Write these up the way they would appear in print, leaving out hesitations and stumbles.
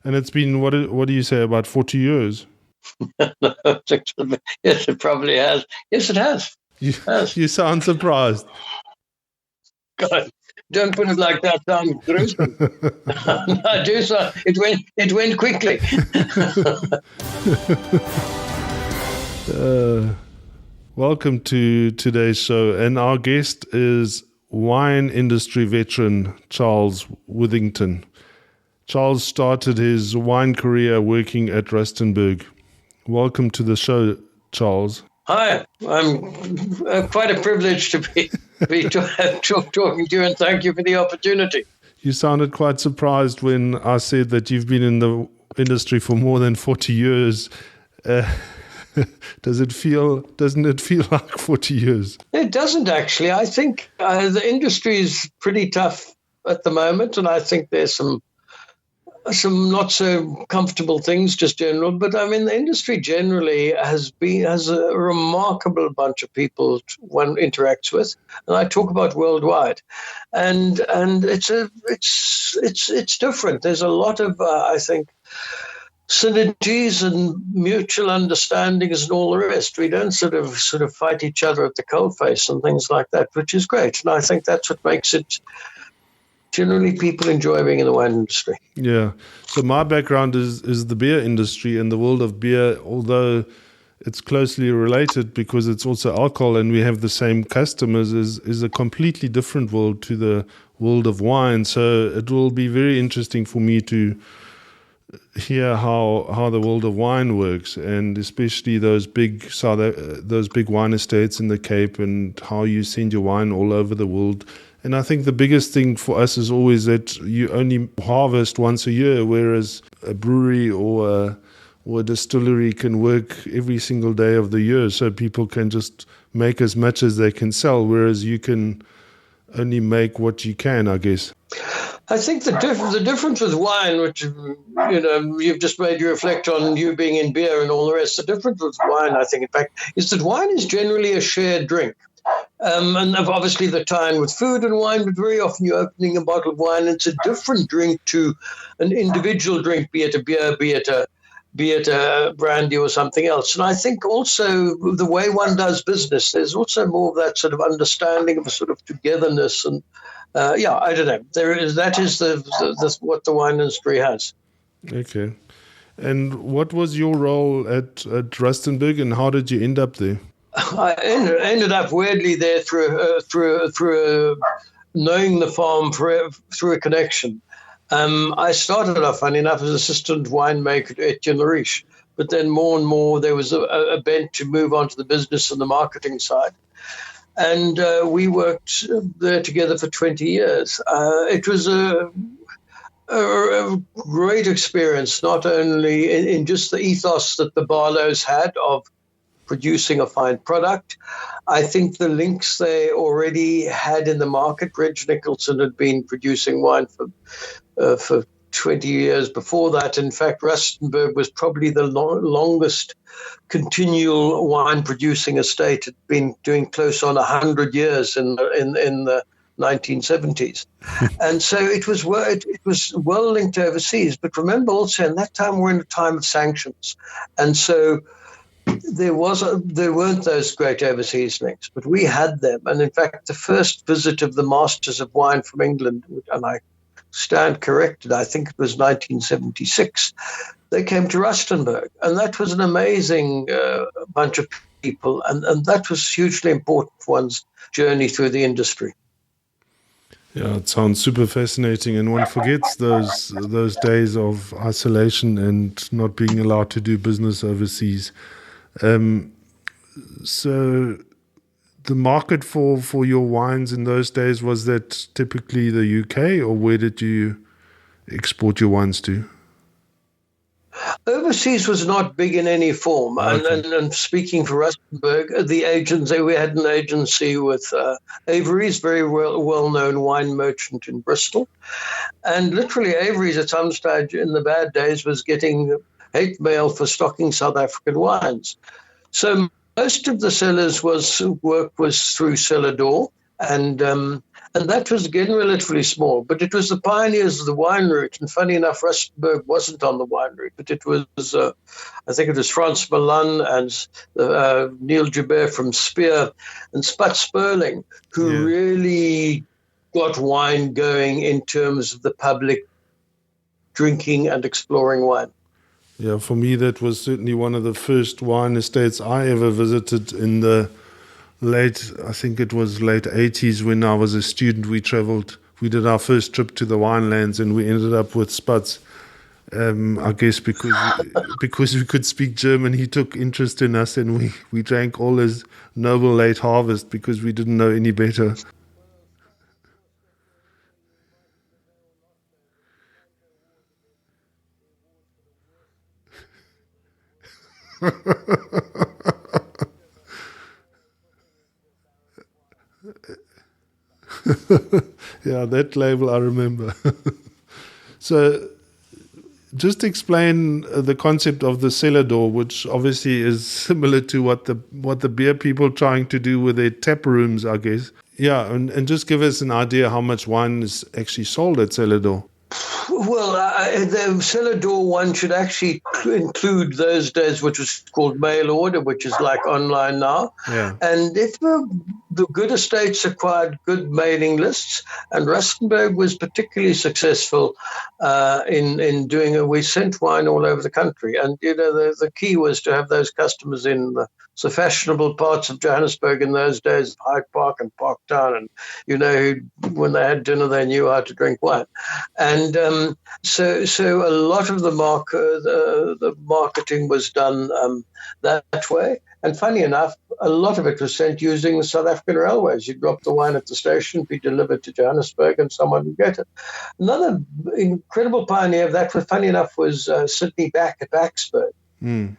And it's been, what do you say, about 40 years? Yes, it probably has. Yes, it has. You sound surprised. God, don't put it like that. Sounds gruesome. I do. So it went quickly. Welcome to today's show, and our guest is wine industry veteran Charles Withington. Charles started his wine career working at Rustenburg. Welcome to the show, Charles. Hi, I'm quite a privilege to be talking to you, and thank you for the opportunity. You sounded quite surprised when I said that you've been in the industry for more than 40 years. Doesn't it feel like 40 years? It doesn't actually. I think the industry is pretty tough at the moment, and I think there's some not so comfortable things just general. But I mean, the industry generally has a remarkable bunch of people one interacts with, and I talk about worldwide, and it's different. There's a lot of I think synergies and mutual understandings and all the rest. We don't sort of fight each other at the coalface and things like that, which is great. And I think that's what makes it generally people enjoy being in the wine industry. Yeah. So my background is the beer industry, and the world of beer, although it's closely related because it's also alcohol and we have the same customers, is a completely different world to the world of wine. So it will be very interesting for me to hear how the world of wine works, and especially those big wine estates in the Cape, and how you send your wine all over the world. And I think the biggest thing for us is always that you only harvest once a year, whereas a brewery or a distillery can work every single day of the year, so people can just make as much as they can sell, whereas you can only make what you can, I guess. I think the difference with wine, which you've just made you reflect on, you being in beer and all the rest. The difference with wine, I think, in fact, is that wine is generally a shared drink. And obviously the tie-in with food and wine, but very often you're opening a bottle of wine, and it's a different drink to an individual drink, be it a beer, be it a brandy or something else. And I think also the way one does business, there's also more of that sort of understanding of a sort of togetherness. And I don't know. That is what the wine industry has. Okay. And what was your role at Rustenburg, and how did you end up there? I ended up weirdly there through knowing the farm through a connection. I started off, funny enough, as assistant winemaker at Etienne Lariche, but then more and more there was a bent to move on to the business and the marketing side. And we worked there together for 20 years. It was a great experience, not only in just the ethos that the Barlows had of producing a fine product. I think the links they already had in the market. Reg Nicholson had been producing wine for 20 years before that. In fact, Rustenburg was probably the longest continual wine producing estate. Had been doing close on 100 years in the 1970s. And so it was well linked overseas. But remember also, in that time, we're in a time of sanctions. And so there weren't those great overseas links, but we had them. And in fact, the first visit of the Masters of Wine from England, and I stand corrected, I think it was 1976, they came to Rustenburg. And that was an amazing bunch of people. And that was hugely important for one's journey through the industry. Yeah, it sounds super fascinating, and one forgets those days of isolation and not being allowed to do business overseas. So the market for your wines in those days, was that typically the UK, or where did you export your wines to? Overseas was not big in any form. Okay. And speaking for Rustenburg, the agency, we had an agency with Avery's, very well-known wine merchant in Bristol. And literally Avery's at some stage in the bad days was getting hate mail for stocking South African wines. So most of the sellers work was through cellar door. And that was again relatively small, but it was the pioneers of the wine route. And funny enough, Rustenburg wasn't on the wine route, but it was, I think it was Frans Milan and Neil Joubert from Spear and Sput Sperling who really got wine going in terms of the public drinking and exploring wine. Yeah, for me, that was certainly one of the first wine estates I ever visited in the I think it was late 80s when I was a student. We did our first trip to the winelands and we ended up with Spuds. I guess because we could speak German, he took interest in us and we drank all his noble late harvest because we didn't know any better. Yeah, that label I remember. So just explain the concept of the cellar door, which obviously is similar to what the beer people trying to do with their tap rooms, I guess. Yeah, and just give us an idea how much wine is actually sold at cellar door. Well, the cellar door one should actually include those days, which was called mail order, which is like online now. Yeah. And if the good estates acquired good mailing lists, and Rustenburg was particularly successful in doing it. We sent wine all over the country, and the key was to have those customers in the fashionable parts of Johannesburg in those days, Hyde Park and Parktown, and when they had dinner, they knew how to drink wine, and so a lot of the marketing was done that way. And funny enough, a lot of it was sent using the South African railways. You drop the wine at the station, be delivered to Johannesburg, and someone would get it. Another incredible pioneer of that, funny enough, was Sydney Backspoke. Mm.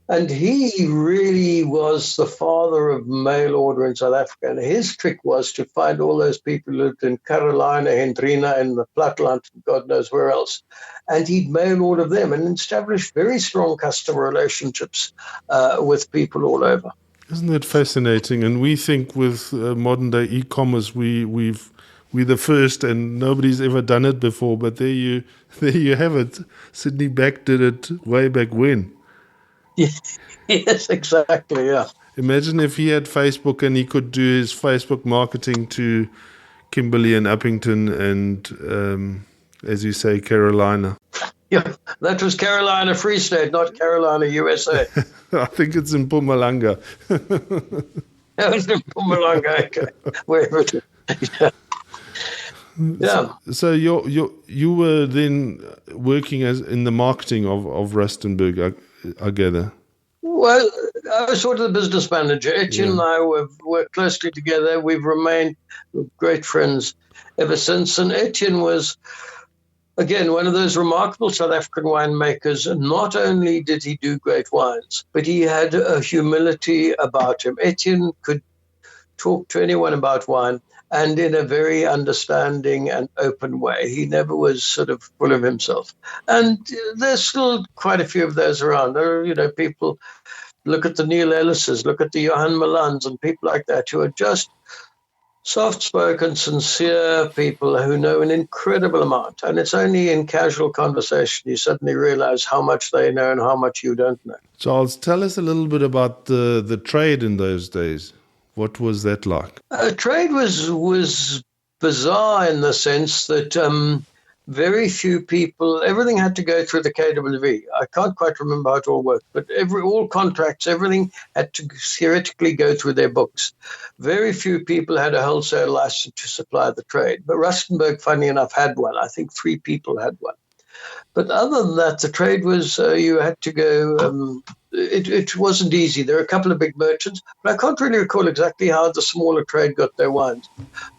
And he really was the father of mail order in South Africa. And his trick was to find all those people who lived in Carolina, Hendrina, and the Platteland, God knows where else. And he'd mail order them and establish very strong customer relationships with people all over. Isn't that fascinating? And we think with modern day e-commerce, we're the first, and nobody's ever done it before. But there you have it. Sydney Back did it way back when. Yes, exactly. Yeah. Imagine if he had Facebook and he could do his Facebook marketing to Kimberley and Uppington and, as you say, Carolina. Yeah, that was Carolina Free State, not Carolina, USA. I think it's in Mpumalanga. That was in Mpumalanga, okay. Wherever it is. Yeah. Yeah. So you were then working as in the marketing of Rustenburg, I gather. Well, I was sort of the business manager. Etienne and I worked closely together. We've remained great friends ever since. And Etienne was, again, one of those remarkable South African winemakers. And not only did he do great wines, but he had a humility about him. Etienne could talk to anyone about wine, and in a very understanding and open way. He never was sort of full of himself. And there's still quite a few of those around. People look at the Neil Ellises, look at the Johan Milans and people like that who are just soft-spoken, sincere people who know an incredible amount. And it's only in casual conversation you suddenly realize how much they know and how much you don't know. Charles, tell us a little bit about the trade in those days. What was that like? Trade was bizarre in the sense that very few people, everything had to go through the KWV. I can't quite remember how it all worked, but all contracts, everything had to theoretically go through their books. Very few people had a wholesale license to supply the trade. But Rustenburg, funny enough, had one. I think 3 people had one. But other than that, the trade was, you had to go, it wasn't easy. There were a couple of big merchants, but I can't really recall exactly how the smaller trade got their wines.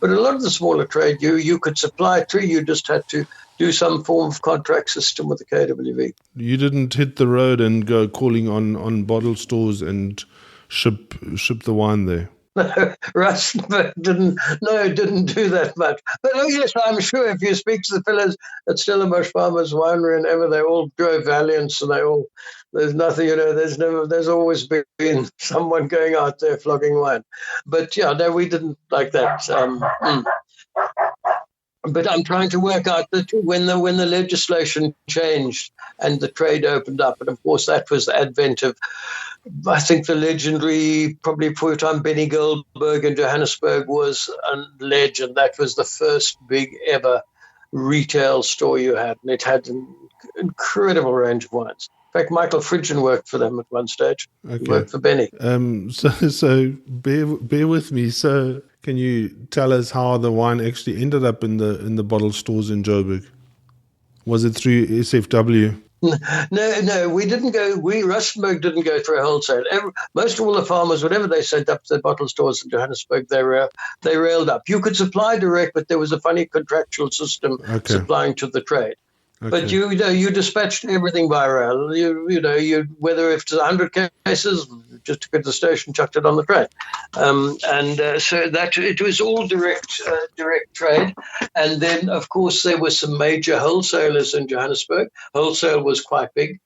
But a lot of the smaller trade, you could supply to, you just had to do some form of contract system with the KWV. You didn't hit the road and go calling on bottle stores and ship the wine there? Rustenburg didn't do that much. But oh yes, I'm sure if you speak to the fellows at Stellenbosch Farmers Winery and ever, they all drove Valiants, and there's nothing, there's always been someone going out there flogging wine. But yeah, no, we didn't like that. But I'm trying to work out that when the legislation changed and the trade opened up, and of course that was the advent of, I think, the legendary, probably for a time, Benny Goldberg in Johannesburg was a legend. That was the first big ever retail store you had, and it had an incredible range of wines. In fact, Michael Fridgen worked for them at one stage. Okay. He worked for Benny. So bear with me. So can you tell us how the wine actually ended up in the bottle stores in Joburg? Was it through SFW? No, we didn't go. Rustenburg didn't go through a wholesale. Most of all the farmers, whatever they sent up to their bottle stores in Johannesburg, they railed up. You could supply direct, but there was a funny contractual system supplying to the trade. Okay. But you dispatched everything by rail. You whether if it's 100 cases, just took it to the station, chucked it on the train, so that it was all direct trade. And then, of course, there were some major wholesalers in Johannesburg. Wholesale was quite big,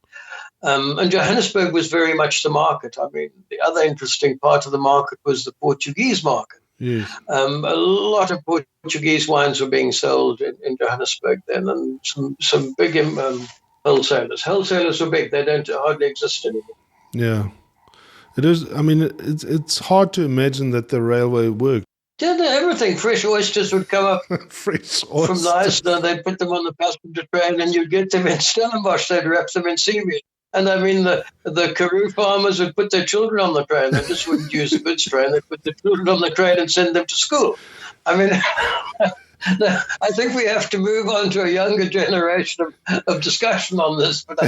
and Johannesburg was very much the market. I mean, the other interesting part of the market was the Portuguese market. Yes. A lot of Portuguese wines were being sold in Johannesburg then, and some big wholesalers. Wholesalers were big; they don't hardly exist anymore. Yeah, it is. I mean, it's hard to imagine that the railway worked. Yeah, everything. Fresh oysters would come up fresh from Knysna. They'd put them on the passenger train, and you'd get them in Stellenbosch. They'd wrap them in seaweed. And I mean, the Karoo farmers would put their children on the train. They just wouldn't use the goods train. They'd put their children on the train and send them to school. I mean, I think we have to move on to a younger generation of discussion on this. But,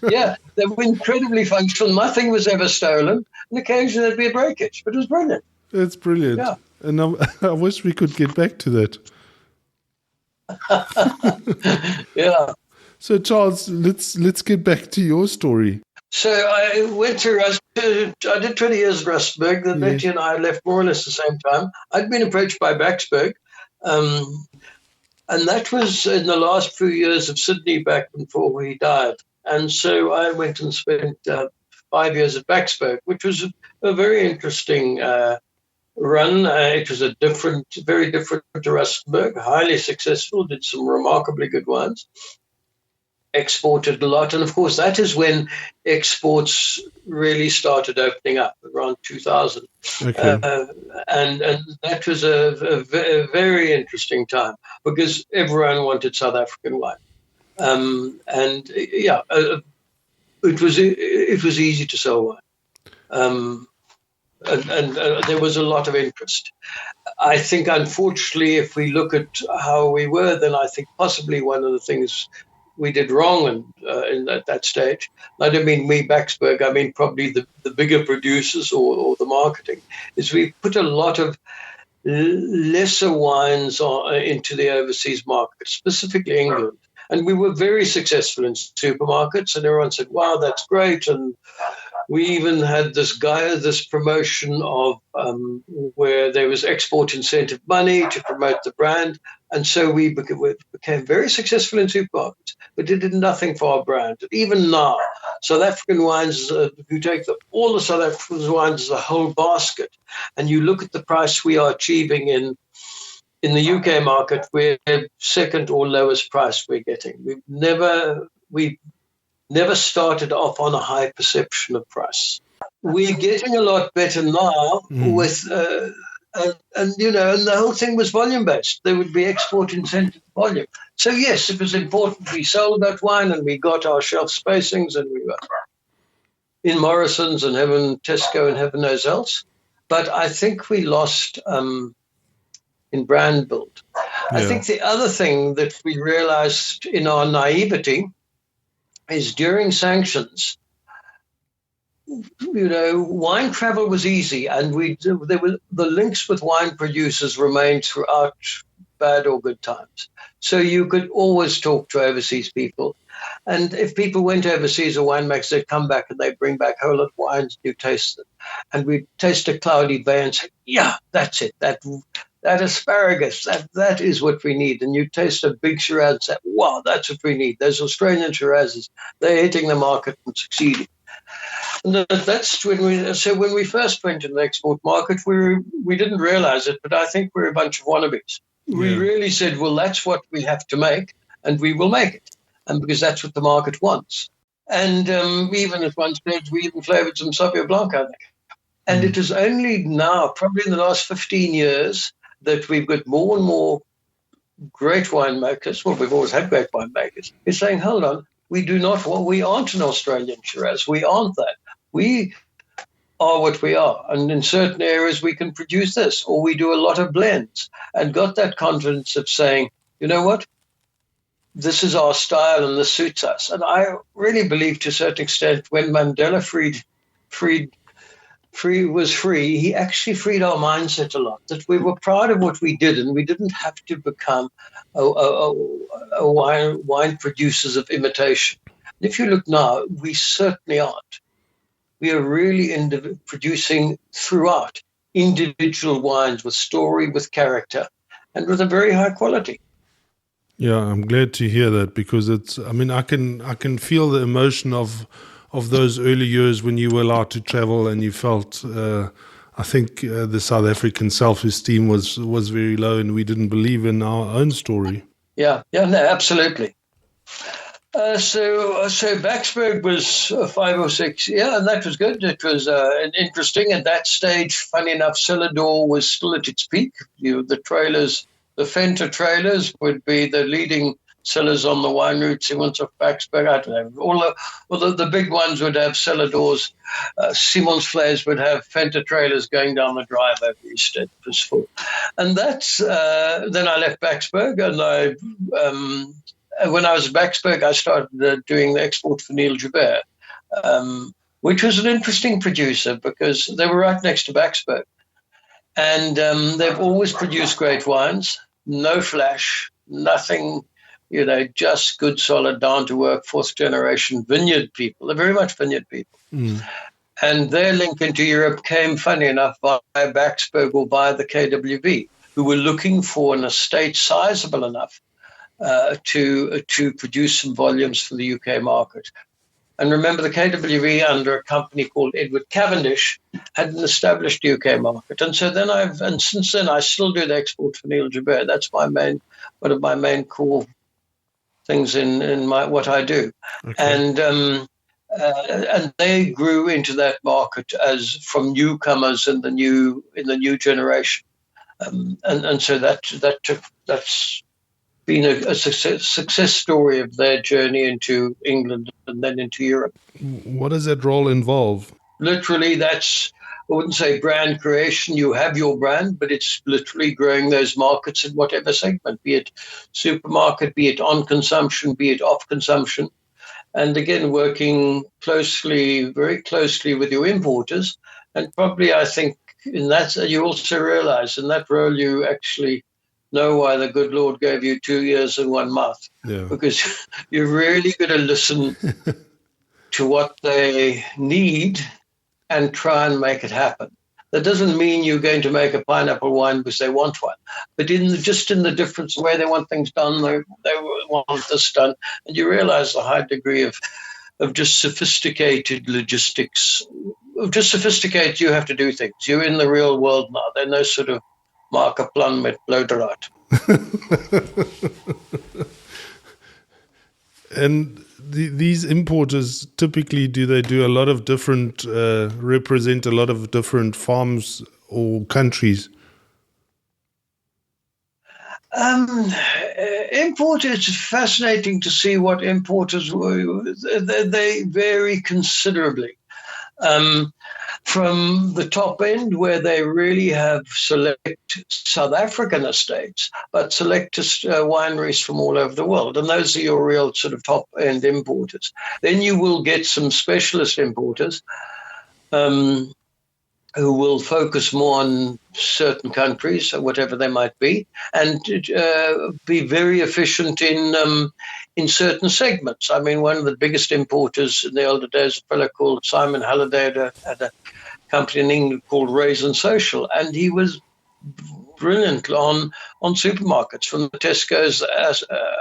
yeah, they were incredibly functional. Nothing was ever stolen. And occasionally there'd be a breakage, but it was brilliant. It's brilliant. Yeah. And I wish we could get back to that. Yeah. So, Charles, let's get back to your story. So I went to I did 20 years at Rustenburg. Then Betty and I left more or less the same time. I'd been approached by Backspoke, and that was in the last few years of Sydney back before he died. And so I went and spent 5 years at Backspoke, which was a very interesting run. It was very different to Rustenburg, highly successful, did some remarkably good wines. Exported a lot, and of course that is when exports really started opening up around 2000. Okay. And that was a very interesting time because everyone wanted South African wine, it was easy to sell wine, and there was a lot of interest. I think, unfortunately, if we look at how we were, then I think possibly one of the things we did wrong in that stage. I don't mean we, Backspoke, I mean probably the bigger producers or the marketing, is we put a lot of lesser wines into the overseas market, specifically England. And we were very successful in supermarkets, and everyone said, wow, that's great. And we even had this promotion of where there was export incentive money to promote the brand. And so we became very successful in supermarkets, but it did nothing for our brand. Even now, South African wines, if you take all the South African wines as a whole basket, and you look at the price we are achieving in the UK market, we're second or lowest price we're getting. We've never started off on a high perception of price. We're getting a lot better now with... and the whole thing was volume based. There would be export incentive volume. So yes, it was important. We sold that wine and we got our shelf spacings, and we were in Morrison's and Tesco and heaven knows else. But I think we lost in brand build. Yeah. I think the other thing that we realized in our naivety is during sanctions, wine travel was easy, and the links with wine producers remained throughout bad or good times. So you could always talk to overseas people. And if people went overseas or winemakers, they'd come back and they'd bring back a whole lot of wines, you taste them. and we'd taste a cloudy bay and say, yeah, that's it. That asparagus, that is what we need. And you taste a big Shiraz and say, wow, that's what we need. Those Australian Shirazes, they're hitting the market and succeeding. And that's when we first went into the export market, we didn't realize it, but I think we're a bunch of wannabes. Yeah. We really said, well, that's what we have to make, and we will make it. And because that's what the market wants. And even at one stage, we even flavored some Sauvignon Blanc, I think. And it is only now, probably in the last 15 years, that we've got more and more great winemakers. Well, we've always had great winemakers. It's saying, hold on, we aren't an Australian Shiraz. We aren't that. We are what we are. And in certain areas, we can produce this, or we do a lot of blends, and got that confidence of saying, you know what? This is our style and this suits us. And I really believe to a certain extent when Mandela was free, he actually freed our mindset a lot, that we were proud of what we did and we didn't have to become a wine producers of imitation. And if you look now, we certainly aren't. We are really producing throughout individual wines with story, with character, and with a very high quality. Yeah, I'm glad to hear that, because I can feel the emotion of those early years when you were allowed to travel and you felt, I think the South African self-esteem was very low and we didn't believe in our own story. Yeah, no, absolutely. So Backspoke was 5 or 6, and that was good. It was interesting. At that stage, funny enough, Celador was still at its peak. The Fenta trailers would be the leading sellers on the wine route segments of Backspoke. I don't know. All the big ones would have Celadors. Simon's Flays would have Fenta trailers going down the drive over East. It was full. And that's then I left Backspoke, and when I was at Backspoke, I started doing the export for Neil Joubert, which was an interesting producer because they were right next to Backspoke. And they've always produced great wines, no flash, nothing, just good, solid, down-to-work, fourth-generation vineyard people. They're very much vineyard people. And their link into Europe came, funny enough, by Backspoke or by the KWV, who were looking for an estate sizable enough to produce some volumes for the UK market. And remember, the KWV, under a company called Edward Cavendish, had an established UK market. And so since then, I still do the export for Neil Joubert. That's one of my main core things in what I do. Okay. And they grew into that market as from newcomers in the new generation. And so that's been a success story of their journey into England and then into Europe. What does that role involve? Literally, that's, I wouldn't say brand creation. You have your brand, but it's literally growing those markets in whatever segment, be it supermarket, be it on consumption, be it off consumption. And again, working very closely with your importers. And probably, I think, in that, you also realize in that role, you actually know why the good Lord gave you 2 ears and 1 mouth. Yeah. Because you're really going to listen to what they need and try and make it happen. That doesn't mean you're going to make a pineapple wine because they want one, but in the difference way they want things done, they want this done, and you realize the high degree of just sophisticated logistics, just sophisticated you have to do things. You're in the real world now. There's no sort of markerplan met bloederat. And these importers typically, do they do a lot of different, represent a lot of different farms or countries? Importers, it's fascinating to see what importers were. They vary considerably. From the top end, where they really have select South African estates, but select wineries from all over the world. And those are your real sort of top end importers. Then you will get some specialist importers who will focus more on certain countries, or whatever they might be, and be very efficient in certain segments. I mean, one of the biggest importers in the older days, a fellow called Simon Halliday, had a company in England called Raisin Social, and he was brilliant on supermarkets, from the Tesco's,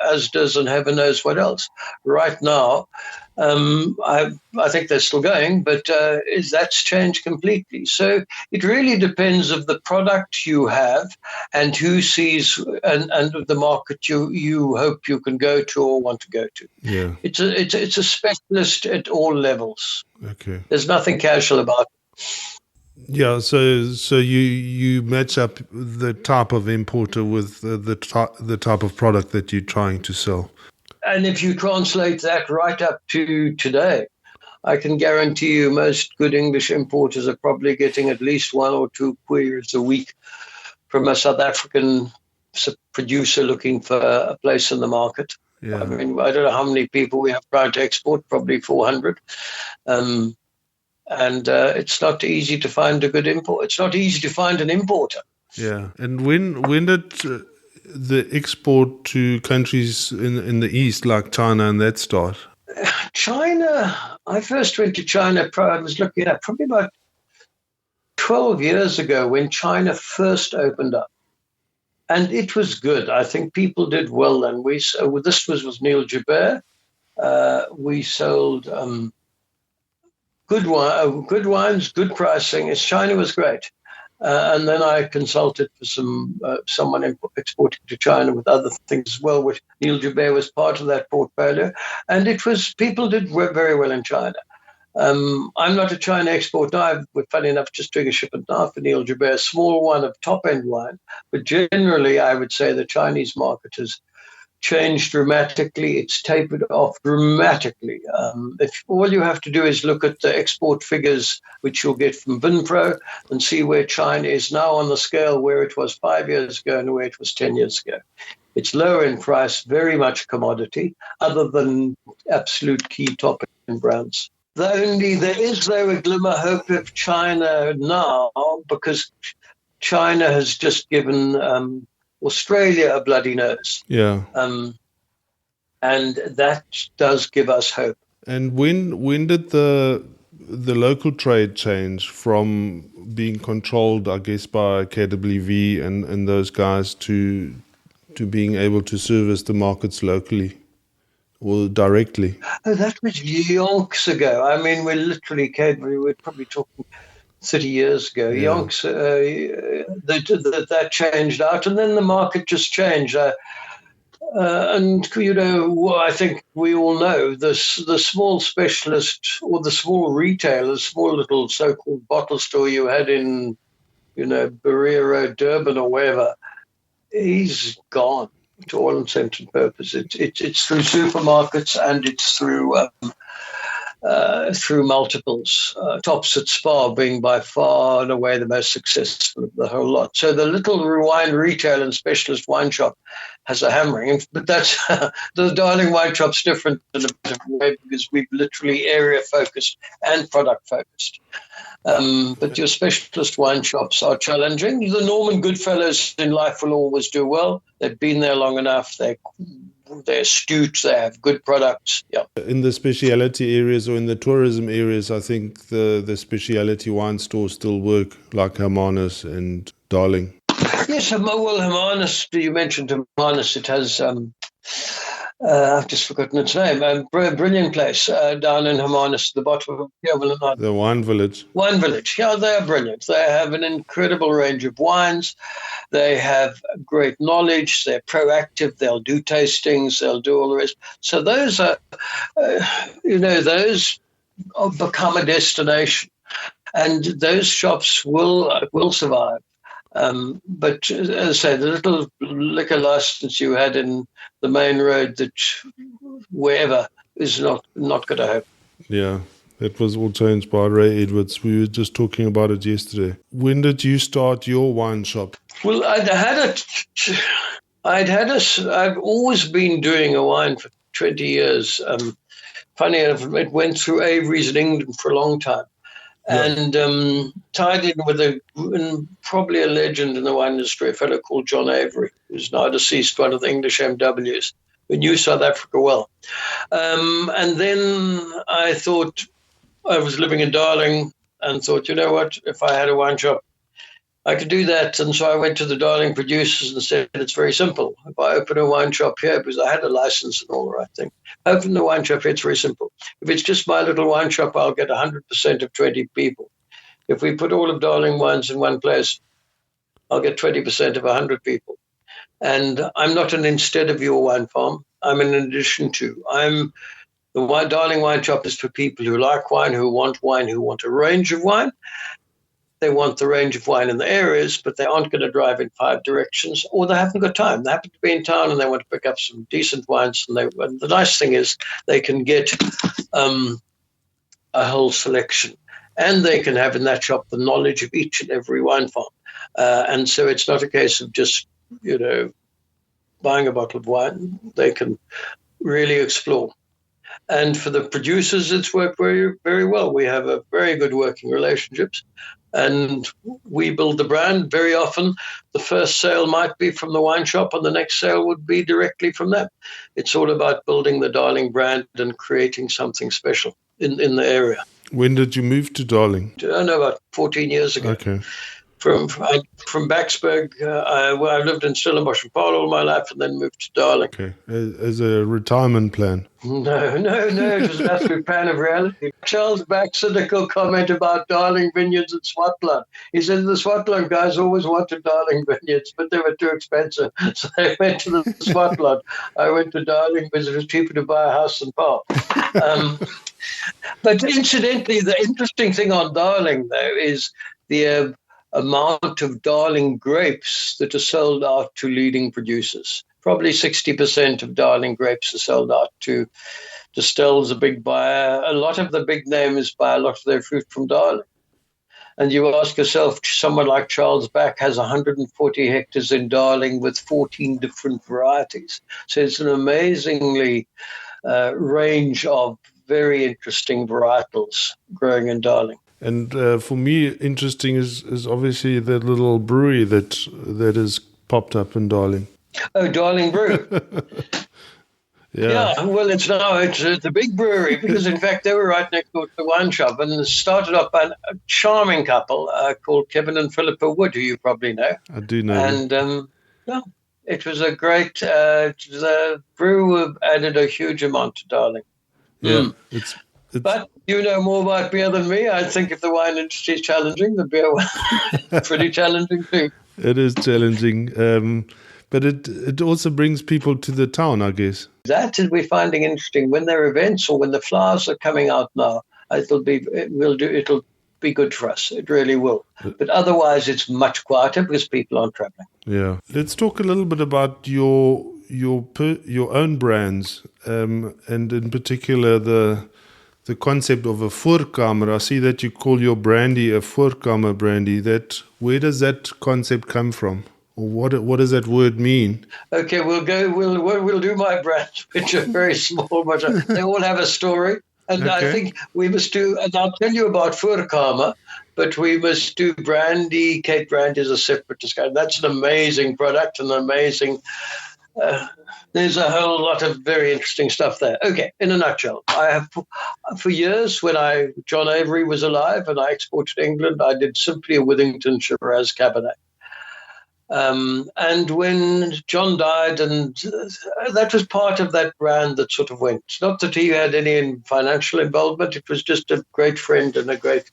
Asda's, and heaven knows what else. Right now, I think they're still going, but that's changed completely. So it really depends of the product you have and who sees and the market you hope you can go to or want to go to. Yeah, it's a specialist at all levels. Okay. There's nothing casual about it. Yeah, so you match up the type of importer with the type of product that you're trying to sell. And if you translate that right up to today, I can guarantee you most good English importers are probably getting at least 1 or 2 queries a week from a South African producer looking for a place in the market. Yeah. I mean, I don't know how many people we have trying to export, probably 400. And it's not easy to find a good import. It's not easy to find an importer. Yeah. And when did the export to countries in the East, like China, and that start? China, I first went to China, I was looking at probably about 12 years ago when China first opened up. And it was good. I think people did well then. This was with Neil Joubert. We sold good wines, good pricing. China was great. And then I consulted for someone exporting to China with other things as well, which Neil Joubert was part of that portfolio. And people did very well in China. I'm not a China exporter. I'm, funny enough, just doing a shipment now for Neil Joubert, a small one of top-end wine. But generally, I would say the Chinese market has changed dramatically. It's tapered off dramatically. If all you have to do is look at the export figures, which you'll get from Vinpro, and see where China is now on the scale where it was 5 years ago and where it was 10 years ago. It's lower in price, very much commodity, other than absolute key top-end brands. There is, though, a glimmer hope of China now, because China has just given Australia a bloody nose. Yeah. And that does give us hope. And when did the local trade change from being controlled, I guess, by KWV and those guys to being able to service the markets locally or directly? Oh, that was yonks ago. I mean, we're probably talking 30 years ago. Yeah. Yonks, that changed out, and then the market just changed. And, I think we all know the small specialist or the small retailer, small little so-called bottle store you had in, Berea Road, Durban or wherever, he's gone to all intents and purposes. It's through supermarkets and it's through multiples. Tops at Spa being by far and away the most successful of the whole lot. So the little wine retail and specialist wine shop has a hammering, but that's the Darling Wine Shop's different in a bit of a way because we've literally area focused and product focused. But your specialist wine shops are challenging. The Norman Goodfellows in life will always do well. They've been there long enough. They're astute. They have good products. Yeah. In the speciality areas or in the tourism areas, I think the speciality wine stores still work, like Hermanus and Darling. Yes, well, Hermanus, you mentioned Hermanus. It has, I've just forgotten its name, a brilliant place down in Hermanus, the bottom of the Wine Village. Wine Village, yeah, they're brilliant. They have an incredible range of wines. They have great knowledge. They're proactive. They'll do tastings. They'll do all the rest. So those are, those have become a destination. And those shops will survive. But as I say, the little liquor license you had in the main road, that wherever, is not going to happen. Yeah, that was all changed by Ray Edwards. We were just talking about it yesterday. When did you start your wine shop? Well, I've always been doing a wine for 20 years. Funny enough, it went through Avery's in England for a long time. Yeah. And tied in with probably a legend in the wine industry, a fellow called John Avery, who's now deceased, one of the English MWs, who knew South Africa well. And then I thought, I was living in Darling, and thought, you know what, if I had a wine shop, I could do that. And so I went to the Darling producers and said, it's very simple. If I open a wine shop here, because I had a license and all the right thing, open the wine shop here, it's very simple. If it's just my little wine shop, I'll get 100% of 20 people. If we put all of Darling wines in one place, I'll get 20% of 100 people. And I'm not an instead of your wine farm. I'm an addition to. Darling Wine Shop is for people who like wine, who want a range of wine. They want the range of wine in the areas, but they aren't going to drive in 5 directions, or they haven't got time. They happen to be in town and they want to pick up some decent wines. And the nice thing is they can get a whole selection, and they can have in that shop the knowledge of each and every wine farm. And so it's not a case of just, buying a bottle of wine. They can really explore. And for the producers, it's worked very, very well. We have a very good working relationships, and we build the brand. Very often, the first sale might be from the wine shop, and the next sale would be directly from them. It's all about building the Darling brand and creating something special in the area. When did you move to Darling? I don't know, about 14 years ago. Okay. From Backspoke, I lived in Stellenbosch and Paarl all my life, and then moved to Darling. Okay, as a retirement plan. No, it was an absolute plan of reality. Charles Back's cynical comment about Darling Vineyards in Swartland. He said the Swartland guys always wanted Darling Vineyards, but they were too expensive, so they went to the Swartland. I went to Darling because it was cheaper to buy a house in Paarl. But incidentally, the interesting thing on Darling, though, is the amount of Darling grapes that are sold out to leading producers. Probably 60% of Darling grapes are sold out to Distell's, a big buyer. A lot of the big names buy a lot of their fruit from Darling. And you ask yourself, someone like Charles Back has 140 hectares in Darling with 14 different varieties. So it's an amazingly range of very interesting varietals growing in Darling. And for me, interesting is obviously the little brewery that has popped up in Darling. Oh, Darling Brew. Yeah, well, it's a big brewery because, in fact, they were right next door to the wine shop, and it started up by a charming couple called Kevin and Philippa Wood, who you probably know. I do know. And it was a great. The brew added a huge amount to Darling. Yeah, But you know more about beer than me. I think if the wine industry is challenging, the beer is pretty challenging too. It is challenging, but it also brings people to the town, I guess. That is we're finding interesting. When there are events or when the flowers are coming out now, it'll be good for us. It really will. But otherwise, it's much quieter because people aren't traveling. Yeah. Let's talk a little bit about your own brands, and in particular the concept of a voorkamer. I see that you call your brandy a voorkamer brandy. Where does that concept come from? Or what does that word mean? Okay, we'll do my brands, which are very small, but they all have a story. And okay. I think we must do, and I'll tell you about voorkamer, but we must do brandy. Cape Brandy is a separate discussion. That's an amazing product, an amazing... there's a whole lot of very interesting stuff there. Okay, in a nutshell, I have for years when John Avery was alive and I exported to England, I did simply a Withington Shiraz Cabernet. And when John died, and that was part of that brand that sort of went. Not that he had any financial involvement, it was just a great friend and a great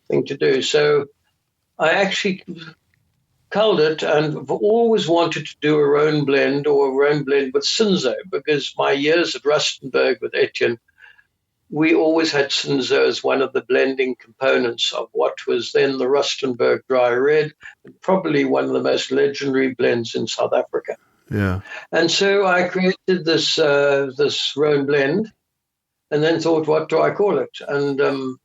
thing to do. So I actually culled it and have always wanted to do our own blend with Cinzo, because my years at Rustenburg with Etienne, we always had Cinzo as one of the blending components of what was then the Rustenburg Dry Red, and probably one of the most legendary blends in South Africa. Yeah. And so I created this Rhone blend and then thought, what do I call it? And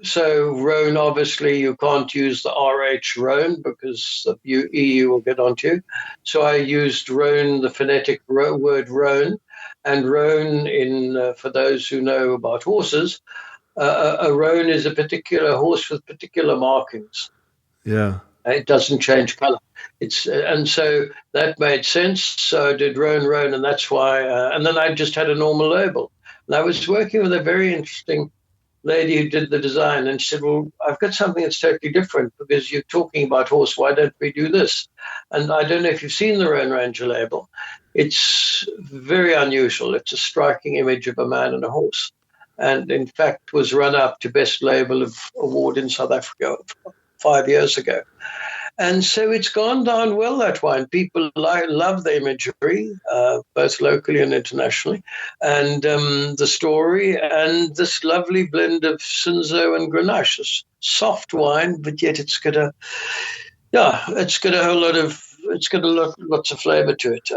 so Rhone, obviously, you can't use the RH Rhone because the EU will get onto you. So I used Rhone, the phonetic word Rhone, and Rhone, for those who know about horses, a Rhone is a particular horse with particular markings. Yeah. It doesn't change color. And so that made sense. So I did Rhone, and that's why. And then I just had a normal label. And I was working with a very interesting lady who did the design, and she said, well, I've got something that's totally different because you're talking about horse. Why don't we do this? And I don't know if you've seen the Rhone Ranger label. It's very unusual. It's a striking image of a man and a horse. And in fact, was run up to Best Label Award in South Africa 5 years ago. And so it's gone down well, that wine. People love the imagery, both locally and internationally, and the story, and this lovely blend of Cinsault and Grenache. It's soft wine, but yet it's got a lots of flavor to it.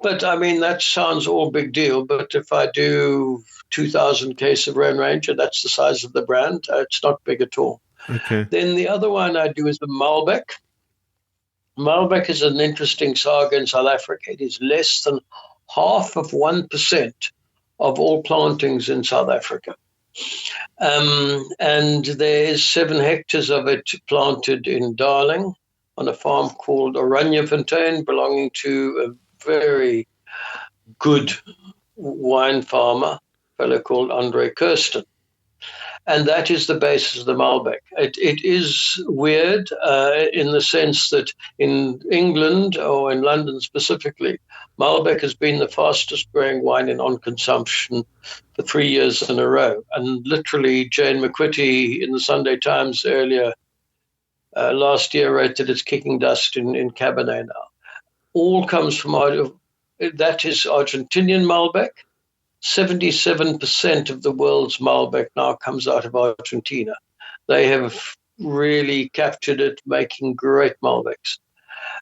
But I mean, that sounds all big deal. But if I do 2,000 cases of Rhone Ranger, that's the size of the brand. It's not big at all. Okay. Then the other one I do is the Malbec. Malbec is an interesting saga in South Africa. It is less than 0.5% of all plantings in South Africa. And there is 7 hectares of it planted in Darling on a farm called Oranjefontein, belonging to a very good wine farmer, a fellow called Andre Kirsten. And that is the basis of the Malbec. It is weird in the sense that in England, or in London specifically, Malbec has been the fastest growing wine in on-consumption for 3 years in a row. And literally, Jane McQuitty in the Sunday Times earlier last year wrote that it's kicking dust in Cabernet now. All comes from, that is Argentinian Malbec. 77% of the world's Malbec now comes out of Argentina. They have really captured it, making great Malbecs.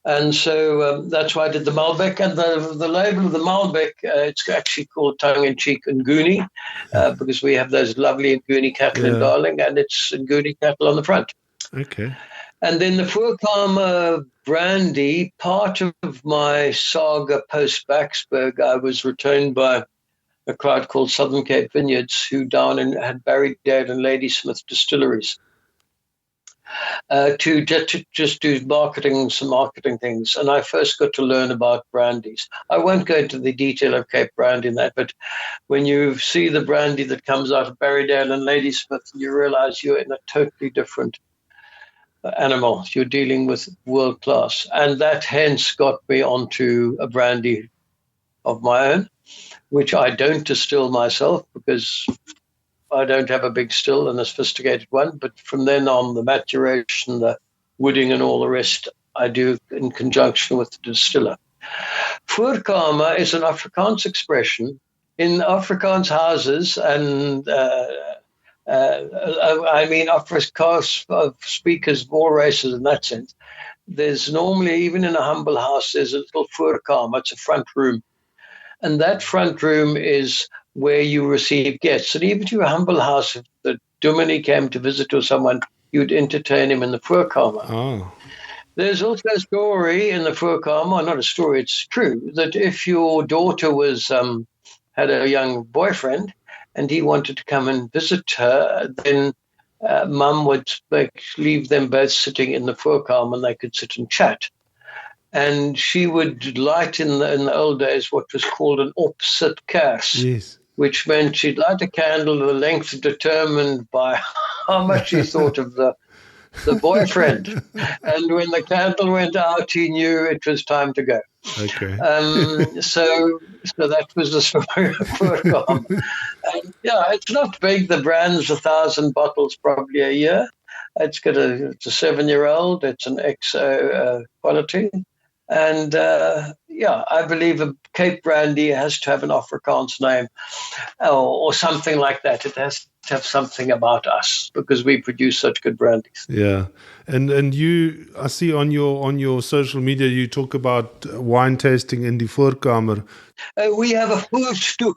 And so that's why I did the Malbec. And the label of the Malbec, it's actually called tongue-in-cheek Nguni, because we have those lovely Nguni cattle in Darling, and it's Nguni cattle on the front. Okay. And then the voorkamer brandy, part of my saga post-Backspoke, I was retained by a crowd called Southern Cape Vineyards, who down had Barrydale and Ladysmith distilleries, to just do some marketing things. And I first got to learn about brandies. I won't go into the detail of Cape brandy in that, but when you see the brandy that comes out of Barrydale and Ladysmith, you realize you're in a totally different animal. You're dealing with world class. And that hence got me onto a brandy of my own, which I don't distill myself because I don't have a big still and a sophisticated one. But from then on, the maturation, the wooding and all the rest, I do in conjunction with the distiller. Voorkamer is an Afrikaans expression. In Afrikaans houses, and I mean Afrikaans speakers of all races in that sense, there's normally, even in a humble house, there's a little voorkamer. It's a front room. And that front room is where you receive guests. And even to a humble house, if the dominie came to visit or someone, you'd entertain him in the voorkamer. Oh. There's also a story in the voorkamer, not a story, it's true, that if your daughter had a young boyfriend and he wanted to come and visit her, then mum would leave them both sitting in the voorkamer and they could sit and chat. And she would light in the old days what was called an opsit kers, Yes. which meant she'd light a candle the length determined by how much she thought of the boyfriend. And when the candle went out, he knew it was time to go. Okay. So that was the story of voorkamer. And it's not big. The brand's 1,000 bottles probably a year. It's a 7-year-old. It's an XO quality. And I believe a Cape brandy has to have an Afrikaans name or something like that. It has to have something about us because we produce such good brandies. Yeah, and you, I see on your social media you talk about wine tasting in the voorkamer. We have a voorstoep.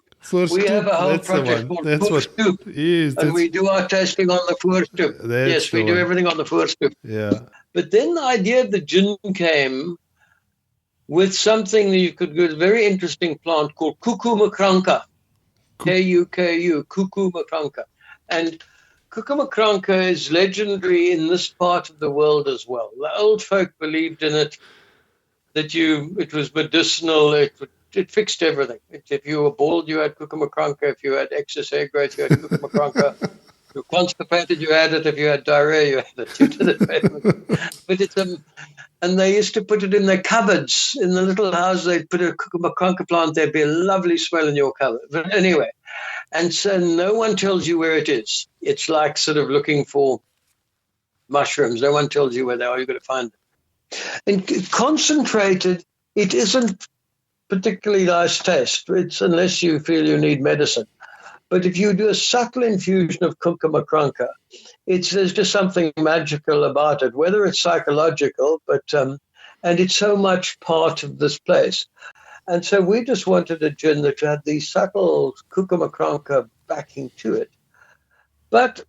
We have a whole project called voorstoep. Yes, and we do our tasting on the voorstoep. Yes, we do everything on the voorstoep. Yeah. But then the idea of the gin came with something that you could do, a very interesting plant called kakamakranka. K-U-K-U, kakamakranka. And kakamakranka is legendary in this part of the world as well. The old folk believed in it, that it was medicinal, it would it fixed everything. If you were bald, you had kakamakranka. If you had excess hair growth, you had kakamakranka. If you were constipated, you had it. If you had diarrhea, you had it. You did it. But it's and they used to put it in their cupboards. In the little house, they'd put a kakamakranka plant. There'd be a lovely smell in your cupboard. But anyway, and so no one tells you where it is. It's like sort of looking for mushrooms. No one tells you where they are. You've got to find them. And concentrated, it isn't particularly nice taste. It's unless you feel you need medicine. But if you do a subtle infusion of kakamakranka, there's just something magical about it, whether it's psychological, but and it's so much part of this place. And so we just wanted a gin that had the subtle kakamakranka backing to it. But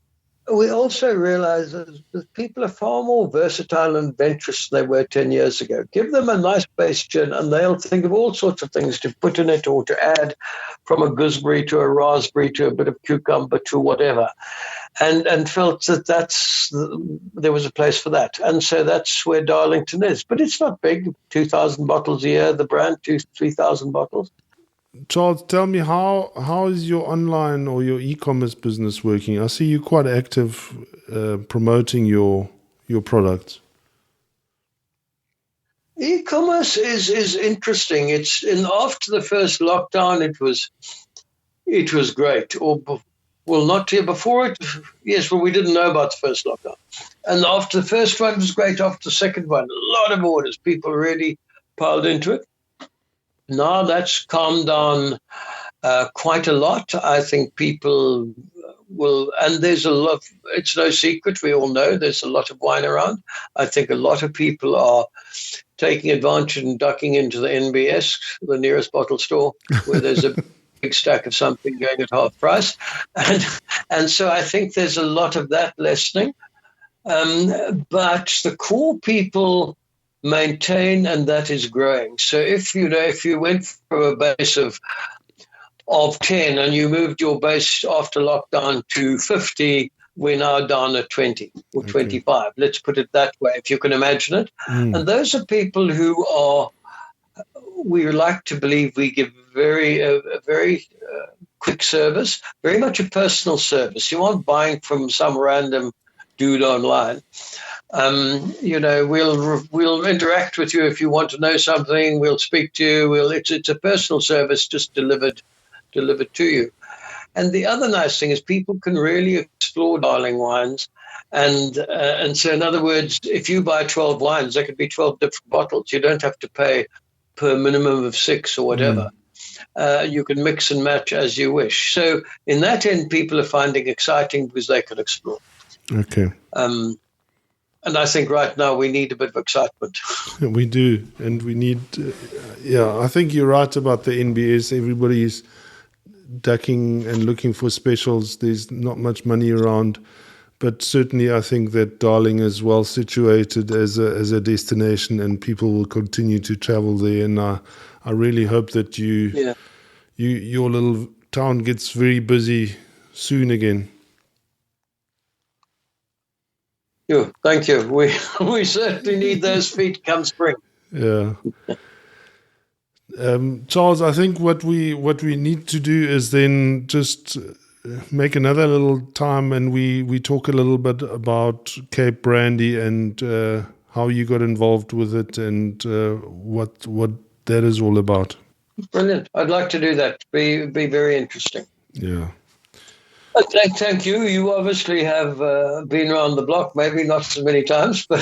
we also realize that people are far more versatile and adventurous than they were 10 years ago. Give them a nice base gin and they'll think of all sorts of things to put in it or to add, from a gooseberry to a raspberry to a bit of cucumber to whatever, and felt that there was a place for that. And so that's where Darlington is. But it's not big, 2,000 bottles a year, the brand, 3,000 bottles. Charles, tell me, how is your online or your e-commerce business working? I see you quite active promoting your products. E-commerce is interesting. After the first lockdown, it was great. Not here before it. Yes, but we didn't know about the first lockdown. And after the first one, it was great. After the second one, a lot of orders. People really piled into it. Now that's calmed down quite a lot. I think people will, and there's a lot, it's no secret, we all know there's a lot of wine around. I think a lot of people are taking advantage and ducking into the NBS, the nearest bottle store, where there's a big stack of something going at half price. And so I think there's a lot of that lessening. But the core people maintain, and that is growing. So if you went from a base of 10 and you moved your base after lockdown to 50, we're now down at 20 or 25. Let's put it that way, if you can imagine it. And those are people who we like to believe we give a very quick service, very much a personal service. You aren't buying from some random dude online. We'll interact with you if you want to know something. We'll speak to you. It's a personal service just delivered to you. And the other nice thing is people can really explore Darling wines. And so, in other words, if you buy 12 wines, there could be 12 different bottles. You don't have to pay per minimum of 6 or whatever. You can mix and match as you wish. So in that end, people are finding exciting because they can explore. Okay. And I think right now we need a bit of excitement. We do. And we need, I think you're right about the NBS. Everybody's ducking and looking for specials. There's not much money around. But certainly I think that Darling is well situated as a destination and people will continue to travel there. And I really hope that your little town gets very busy soon again. Thank you. We certainly need those feet come spring. Yeah. Charles, I think what we need to do is then just make another little time and we talk a little bit about Cape Brandy and how you got involved with it and what that is all about. Brilliant. I'd like to do that. Be very interesting. Yeah. Thank you. You obviously have been around the block, maybe not so many times, but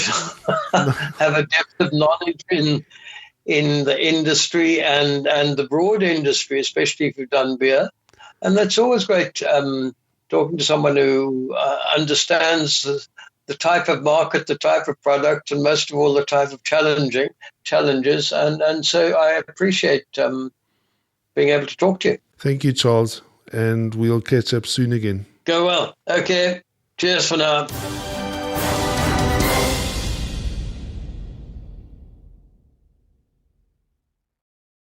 have a depth of knowledge in the industry and the broad industry, especially if you've done beer. And that's always great, talking to someone who understands the type of market, the type of product, and most of all, the type of challenges. And so I appreciate being able to talk to you. Thank you, Charles. And we'll catch up soon again. Go well. Okay. Cheers for now.